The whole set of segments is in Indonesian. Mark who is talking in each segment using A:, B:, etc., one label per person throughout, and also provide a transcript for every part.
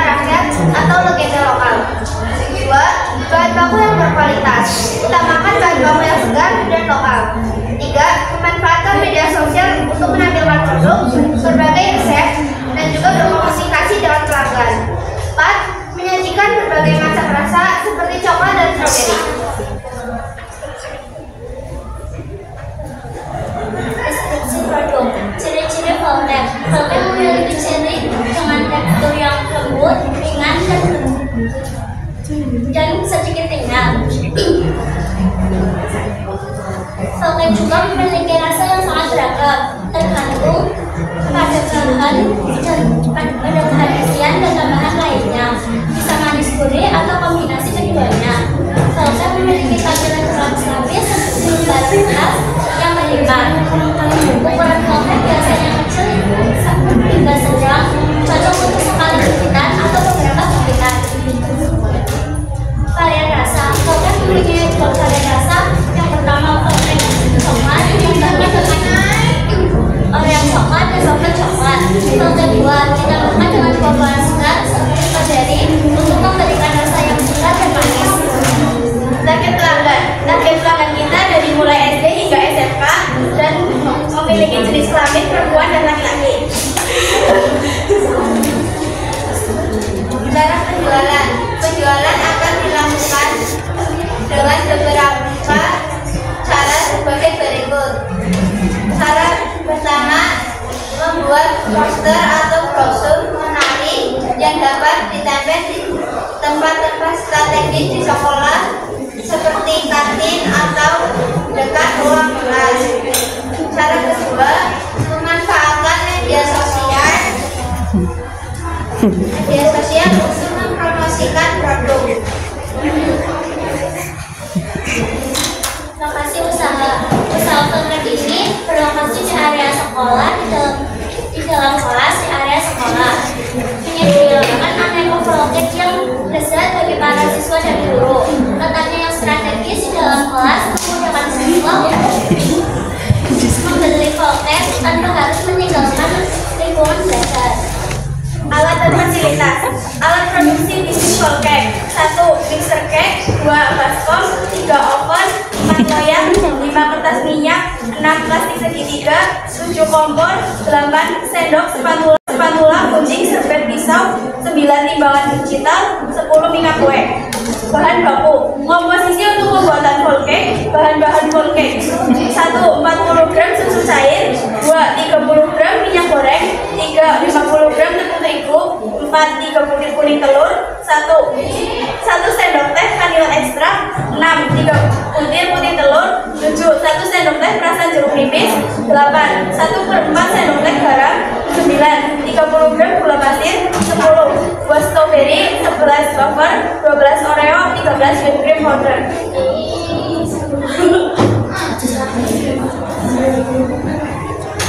A: rakyat atau legenda lokal. 2. Bahan baku yang berkualitas. Utamakan bahan baku yang segar dan lokal. 3. Memanfaatkan media sosial untuk menampilkan produk, berbagai resep, dan juga berkomunikasi dengan pelanggan. 4. Menyajikan berbagai macam rasa seperti coklat dan stroberi.
B: Deskripsi produk. Ciri-ciri Voltec. Voltec memiliki ciri dengan tekstur yang lembut, ringan, dan sedikit ringan. Voltec juga memiliki rasa yang sangat beragam, tergantung pada bahan isian dan tambahan lainnya. Bisa manis gurih atau kombinasi keduanya. Voltec memiliki tampilan terlalu stabil seperti lembaran khas yang melimpah. Ukuran Voltec biasanya kecil hingga sedang, cocok untuk sekali gigitan atau beberapa gigitan. Varian rasa. Voltec memiliki dua varian rasa. Yang pertama Voltec coklat, yang banyak Oreo coklat dan coklat coklat. Voltec 2 ditambahkan dengan buah-buahan segar seperti stroberi untuk memberikan rasa yang segar dan manis.
A: Target pelanggan. Target pelanggan kita dari mulai SD hingga SMK dan memiliki jenis kelamin perempuan dan laki-laki. Cara penjualan. Penjualan akan dilakukan dengan beberapa cara sebagai berikut. Cara pertama, membuat poster atau brosur menarik yang dapat ditempel di tempat-tempat strategis di sekolah seperti kantin atau dekat ruang kelas. Cara kedua, memanfaatkan media sosial untuk mempromosikan produk.
B: Lokasi usaha. Usaha Voltec ini berlokasi di area sekolah, di dalam kelas, di area sekolah. Menyediakan aneka Voltec yang lezat bagi para siswa dan guru. Letaknya yang strategis di dalam kelas memudahkan siswa untuk membeli Voltec tanpa harus meninggalkan lingkungan belajar.
A: Alat dan fasilitas. Alat produksi bisnis Voltec. 1. Mixer cake. 2. baskom. 3. oven. 4. loyang. 5. kertas minyak. 6. plastik segitiga. 7. kompor. 8. sendok, spatula, gunting, serbet, pisau. 9. timbangan digital. 10. minyak kue. Bahan baku. Komposisi untuk pembuatan Voltec. Bahan-bahan Voltec. 1. 40 gram susu cair. 2. 30 gram minyak goreng. 3. 50 gram tepung terigu. 4. 3 butir kuning telur. 1 sendok teh vanila ekstrak. 6. 3 butir putih telur. 7. 1 sendok teh perasan jeruk nipis. 8. 1/4 sendok teh garam. 9. 30 gram gula pasir. 10. buah stroberi. 11 wafer. 12 oreo. 13 whipped cream powder.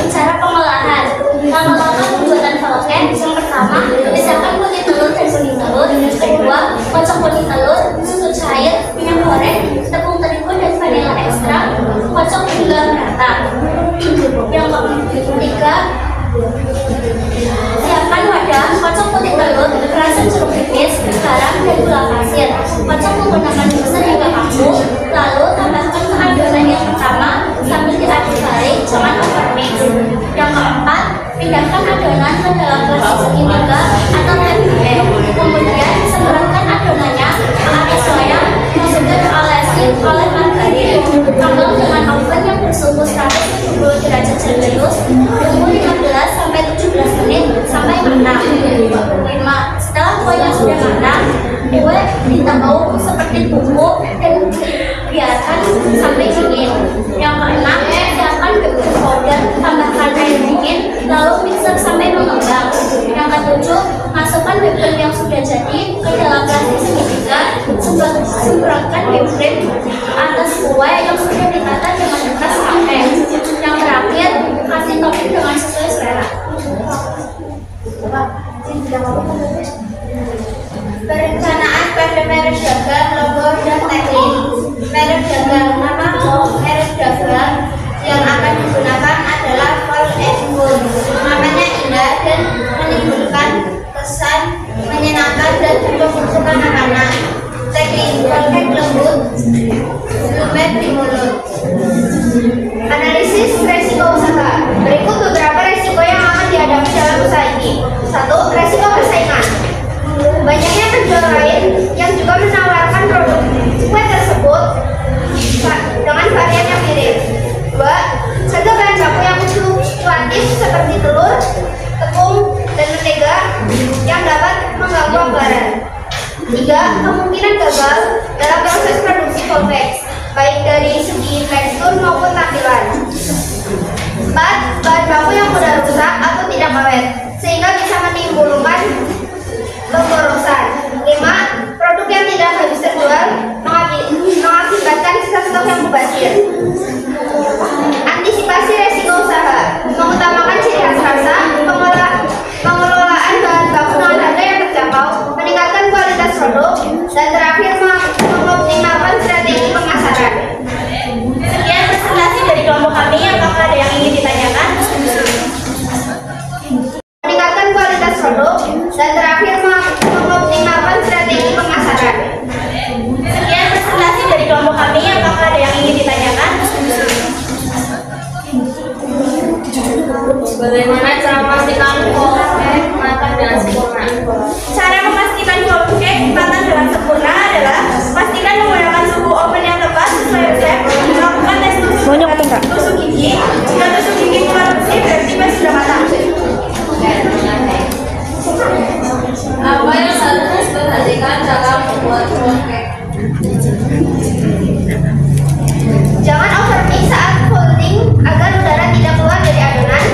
B: Cara pengolahan. Langkah-langkah pembuatan Voltec. Yang pertama, pisahkan putih telur dan kuning telur. Kedua, kocok kuning telur, susu cair, minyak goreng, tepung terigu dan vanila ekstrak. Kocok hingga merata. Yang ketiga, siapkan wadah, kocok putih telur, perasan jeruk nipis, garam dan gula pasir. Kocok menggunakan mixer hingga kaku. Lalu tambahkan ke adonan yang pertama sambil diaduk balik, jangan overmix. Yang keempat, pindahkan adonan ke dalam plastik segitiga atau template. Kemudian semprotkan adonannya ke atas loyang yang sudah diolesi oleh margarin. Panggang dengan oven yang bersuhu 170 derajat Celcius. Tunggu 15 sampai 17 menit sampai matang. 5. Setelah kuenya sudah matang, kue ditabuh seperti bumbu dan biarkan sampai dingin. Yang keenam, siapkan baking powder, tambahkan air dingin, lalu mixer sampai mengembang. Yang ketujuh, masukkan whipped yang sudah jadi ke dalam plastik segitiga, semprotkan whipped cream atas kue yang sudah ditata dengan kertas pakai. Yang terakhir, kasih topping dengan sesuai selera.
A: Perencanaan pada merek dagang, logo, dan tagline. Merek dagang. Nama merek dagang yang akan digunakan adalah Voltec. Namanya indah dan menimbulkan kesan menyenangkan. penjual lain yang juga menawarkan produk kue tersebut dengan varian yang mirip. 2. Harga bahan baku yang fluktuatif seperti telur, tepung, dan mentega yang dapat mengganggu anggaran. 3. Kemungkinan gagal dalam proses produksi Volpex, baik dari segi tekstur maupun tampilan. 4. Bahan baku yang mudah rusak atau tidak awet, sehingga bisa menimbulkan pemborosan. 5. Produk yang tidak habis terjual mengakibatkan sisa stok yang mubazir. Antisipasi resiko usaha, mengutamakan ciri khas rasa, pengelolaan bahan baku dengan harga yang terjangkau, meningkatkan kualitas produk, dan terakhir mengoptimalkan strategi pemasaran. Sekian presentasi dari kelompok kami. Apakah ada yang ingin ditanyakan? Meningkatkan kualitas produk, dan terakhir mengoptimalkan strategi pemasaran. Sekian presentasi dari kelompok kami. Apakah ada yang ingin ditanyakan?
B: Bagaimana cara memastikan volcake matang dengan sempurna?
A: Cara memastikan volcake matang dengan sempurna adalah pastikan menggunakan suhu oven yang tepat sesuai resep, melakukan tes tusuk gigi. Jika tusuk gigi keluar bersih, berarti kue sudah matang.
B: Apa yang seharusnya diperhatikan dalam membuat volcake?
A: Jangan overmix saat folding agar udara tidak keluar dari adonan.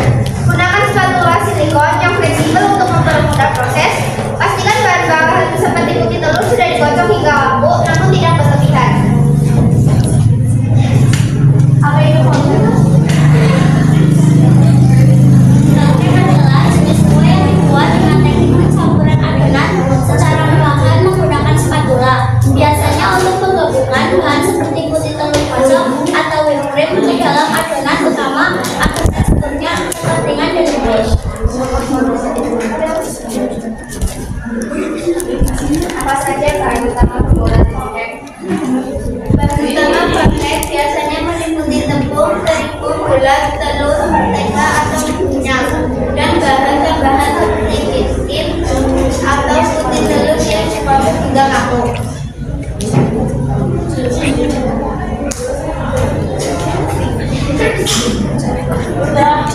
A: Gunakan spatula silikon yang fleksibel untuk mempermudah proses. Pastikan bahan-bahan seperti putih telur sudah dikocok hingga empuk, namun tidak berlebihan. Apa itu volcake?
B: Volcake adalah jenis kue yang dibuat dengan teknik pencampuran adonan secara perlahan menggunakan spatula. Biasanya untuk menggabungkan bahan seperti putih telur kocok atau whipped cream ke dalam adonan utama agar teksturnya ringan dan lembut.
A: Apa saja bahan utama pembuatan volcake?
B: Bahan utama volcake biasanya meliputi tepung, terigu, gula, telur, mentega atau minyak, dan bahan tambahan seperti biskuit atau putih telur yang diparut hingga kaku. Udah.